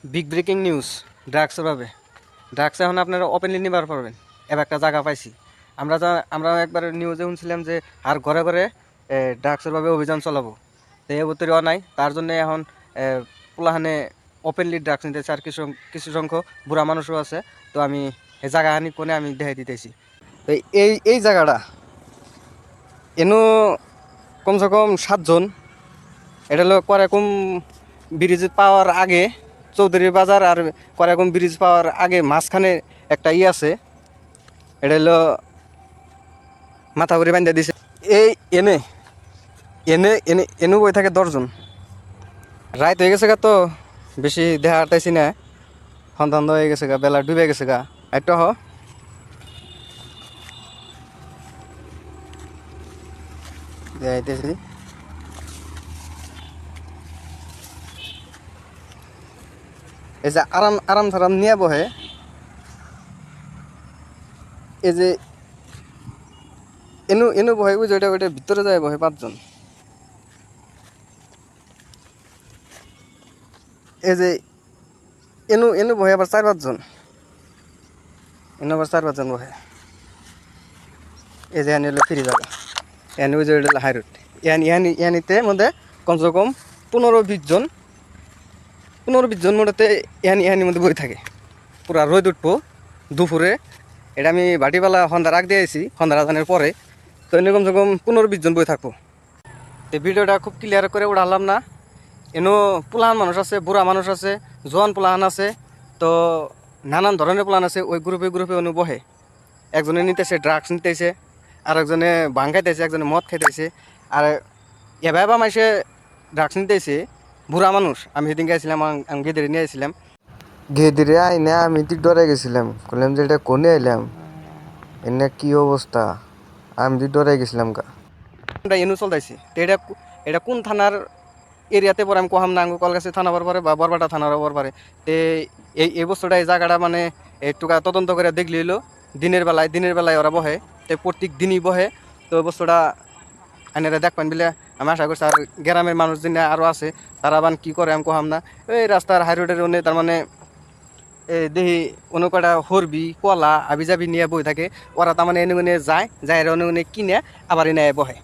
Big breaking news ড্রাগসের ভাবে drugs এখন আপনারা ওপেনলি নিবার পারবেন। এবার একটা জায়গা পাইছি আমরা একবার নিউজে শুনছিলাম যে আর ঘরে ঘরে ড্রাগসের ভাবে অভিযান চালাবো। তো এ বতরিও নাই, তার জন্য এখন পোলাহানে ওপেনলি ড্রাগস নিতেছে। আর কিছু কিছু সংখ্যক বুড়া মানুষও আছে। তো আমি এই জায়গা হানি কোনে আমি দেখাই দিতেছি। তো এই জায়গাটা এনো কমসে কম 7 জন। এটা হলো করাকুম ব্রিজ পাওয়ার আগে, চৌধুরী বাজার আর করাকুম ব্রিজ পাওয়ার আগে মাঝখানে একটা আছে। এটা হলো মাথা করে বান্ধা দিছে। এই এনে এনে এনে এনে বই থাকে 10 জন। রাত হয়ে গেছে গা, তো বেশি দেখা হাঁটাইছি না। সন্তান হয়ে গেছে গা, বেলা ডুবে গেছে গা। একটা দেখাইতেছি। এই যে আরাম আরাম সারাম নিয়ে বহে, এই যে এনু এনু বহে, ওই যে ওইটার ভিতরে যায় বহে 5 জন। এই যে এনু এনু বহে আবার 4-5 জন। এনু আবার 4-5 জন বহে। এই যে এনে হলো ফ্রি জায়গা, এনে ওই যে ওইটা হলো হাই রোড। ইয়ানিতে মধ্যে কমসে কম 15-20 জন, 15-20 জন মধ্যে ইয়ানির মধ্যে বই থাকে। পুরা রোদ উঠবো দুপুরে। এটা আমি বাটিবেলা সন্ধ্যার আগ দিয়েছি, সন্ধ্যার আজানের পরে। তো এনে কমসে কম 15-20 জন বই থাকবো। তো ভিডিওটা খুব ক্লিয়ার করে উড়ালাম না। এনো পোলাহান মানুষ আছে, বুড়া মানুষ আছে, জোয়ান পোলাহান আছে। তো নানান ধরনের পোলাহান আছে। ওই গ্রুপে অনু বহে। একজনে নিতেছে ড্রাগস নিতেছে, আর একজনে ভাং খাইতেছে, একজনে মদ খাইতেছে। আর এবার মাইসে ড্রাগস নিতেছে বুড়া মানুষ। আমি সেদিন গেছিলাম, আমি গেদিরে নিয়ে আসছিলাম। গেদিরে আইনে আমি তো ডরে গেছিলাম, বললাম যে এটা কোনে আইলাম, এনে কি অবস্থা। আমি তো ডরে গেছিলাম গা। আমরা এনু চলতেছি। তো এটা কোন থানার এরিয়াতে পরে আমি কোহাম না, আঙ্গু কলগাছি থানা পরে বা বরবাটা থানার পরে। তো এই বস্তুটা, এই জায়গাটা মানে একটু তদন্ত করে দেখলি হলো দিনের বেলায় ওরা বহে। তো প্রত্যেক দিনই বহে। তো বস্তুটা আইনারা দেখবেন বলে আমি আশা করছি। আর গ্রামের মানুষ যিনি আরও আছে, তারা বান কী করে আমি কোহাম না। এই রাস্তার হাই রোডের অন্য তার মানে দেখি অন্য কটা হরবি কলা আবি যাবি নিয়ে বই থাকে। ওরা তার মানে এনে যায় অনে কিনে আবার এনে বহে।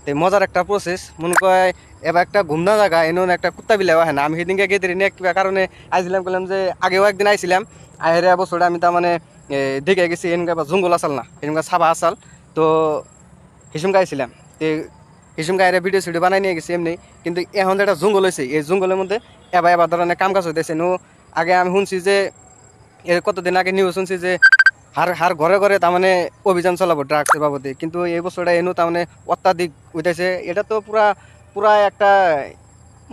তো মজার একটা প্রসেস মনে করে। এবার একটা ঘুমনা জায়গা এনে একটা কুত্তা বিলাও হয় না। আমি সেদিনকে গেতে নিয়ে কিবা কারণে আইছিলাম, বললাম যে আগেও একদিন আইছিলাম। আহের বছরটা আমি তার মানে দেখে গেছি এনকা জঙ্গল আসাল না, এনকা সাবা আসাল। তো হিসুমকা আইছিলাম। তো হিসুমকা এর ভিডিও বানাই নিয়ে গেছি এমনি। কিন্তু এখন যেটা জঙ্গল হয়েছে, এই জঙ্গলের মধ্যে এবার ধরনের কাম কাজ হইতেছে। আগে আমি শুনছি যে এর কতদিন আগে নিউজ শুনছি যে হার ঘরে ঘরে তার মানে অভিযান চালাবো ড্রাগসের বাবদে। কিন্তু এই বছরটা এনু তার মানে অত্যাধিক হইতেছে। এটা তো পুরা একটা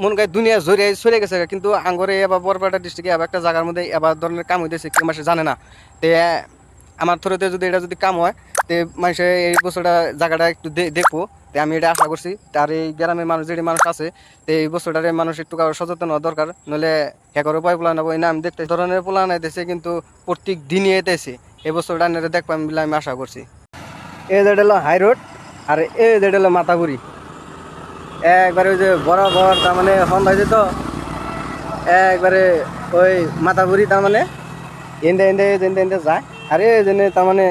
মন গায়ে দুনিয়া জড়িয়ে সরে গেছে। কিন্তু আঙ্গরে এবার বরপেটা ডিস্ট্রিক্টে এবার একটা জায়গার মধ্যে এবার ধরনের কাম হইতেছে, কেউ মানুষ জানে না। তে আমার থ্রুতে যদি এটা যদি কাম হয়, তে মানুষে এই বছরটা জায়গাটা একটু দেখবো। তো আমি এটা আশা করছি। আর এই গ্রামের মানুষ যেটি মানুষ আছে, তো এই বছরটারে মানুষ একটু সচেতন হওয়া দরকার। নইলে হ্যাঁ উপায় পোলা নেবো না। আমি দেখতে ধরনের পোলা নাইতেছে, কিন্তু প্রত্যেক দিনই এতেছে। এই বছরটা দেখবো বলে আমি আশা করছি। এই যেটা হলো হাই রোড, আর এই যেটা হলো মাথাগুড়ি। একবারে ওই যে বরাবর তার মানে সন্ধ্যা হয়েছে, তো একবারে ওই মাথাগুড়ি তার মানে এন্দে যায়। আর এই জন্য তার মানে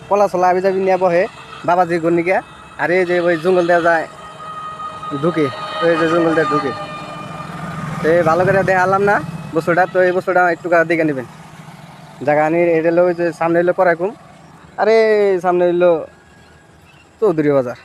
কলা চলা আবি যাবি নিয়ে বহে বাবাজির গন্ডিকে। আর এই যে ওই জঙ্গল দেওয়া যায় ঢুকে, ওই যে জঙ্গল দেওয়া ঢুকে। তো এই ভালো করে দেখালাম না বছরটা। তো এই বছরটা একটু দেখে নেবেন জায়গা আনি। এটা হলো ওই যে সামনে হইলো করাইকুম, আরে সামনে হইলো চৌধুরী বাজার।